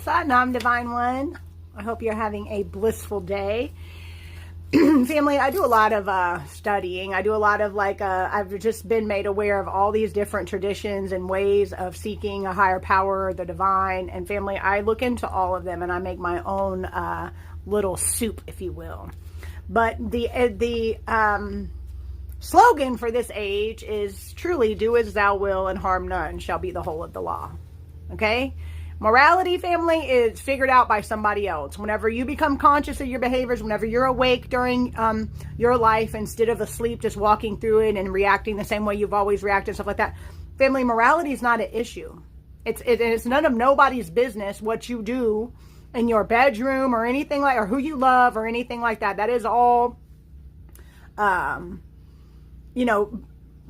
Satnam, Divine One. I hope you're having a blissful day. Family, I do a lot of studying. I do a lot of I've just been made aware of all these different traditions and ways of seeking a higher power, the divine. And family, I look into all of them and I make my own little soup, if you will. But the slogan for this age is truly, do as thou will and harm none shall be the whole of the law. Okay? Morality, family, is figured out by somebody else. Whenever you become conscious of your behaviors, whenever you're awake during your life instead of asleep, just walking through it and reacting the same way you've always reacted, stuff like that. Family, morality is not an issue. It's none of nobody's business what you do in your bedroom or anything like, or who you love or anything like that. That is all,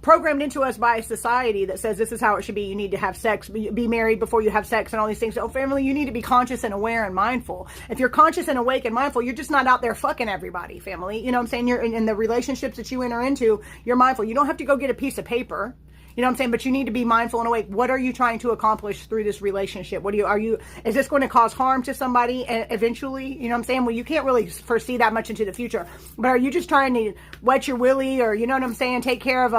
programmed into us by a society that says this is how it should be. You need to have sex, be married before you have sex and all these things. So family, you need to be conscious and aware and mindful. If you're conscious and awake and mindful, you're just not out there fucking everybody, family. You know what I'm saying? You're in the relationships that you enter into, you're mindful. You don't have to go get a piece of paper. You know what I'm saying? But you need to be mindful and awake. What are you trying to accomplish through this relationship? Is this going to cause harm to somebody eventually? You know what I'm saying? Well, you can't really foresee that much into the future, but are you just trying to wet your willy, or, you know what I'm saying, take care of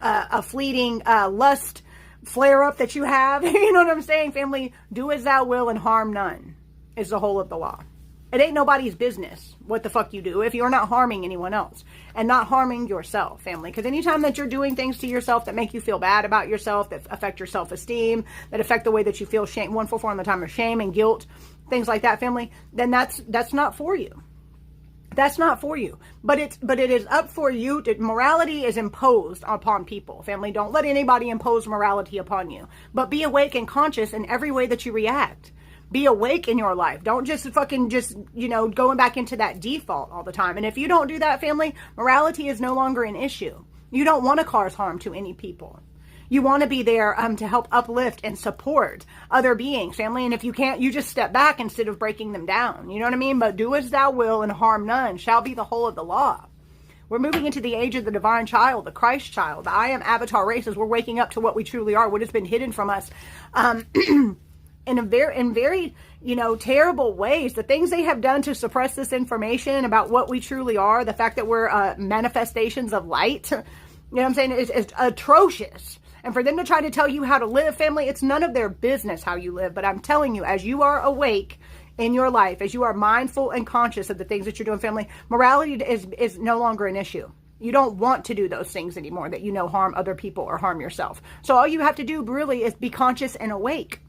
a fleeting lust flare up that you have? You know what I'm saying? Family, do as thou will and harm none is the whole of the law. It ain't nobody's business what the fuck you do if you're not harming anyone else and not harming yourself, family. Because anytime that you're doing things to yourself that make you feel bad about yourself, that affect your self-esteem, that affect the way that you feel shame, 144 on the time of shame and guilt, things like that, family, then that's not for you. That's not for you. But it is up for you. Morality is imposed upon people. Family, don't let anybody impose morality upon you. But be awake and conscious in every way that you react. Be awake in your life. Don't just going back into that default all the time. And if you don't do that, family, morality is no longer an issue. You don't want to cause harm to any people. You want to be there to help uplift and support other beings, family. And if you can't, you just step back instead of breaking them down. You know what I mean? But do as thou will and harm none shall be the whole of the law. We're moving into the age of the divine child, the Christ child, the I am avatar races. We're waking up to what we truly are, what has been hidden from us. In very terrible ways. The things they have done to suppress this information about what we truly are, the fact that we're manifestations of light, you know what I'm saying, is atrocious. And for them to try to tell you how to live, family, it's none of their business how you live. But I'm telling you, as you are awake in your life, as you are mindful and conscious of the things that you're doing, family, morality is no longer an issue. You don't want to do those things anymore that harm other people or harm yourself. So all you have to do really is be conscious and awake.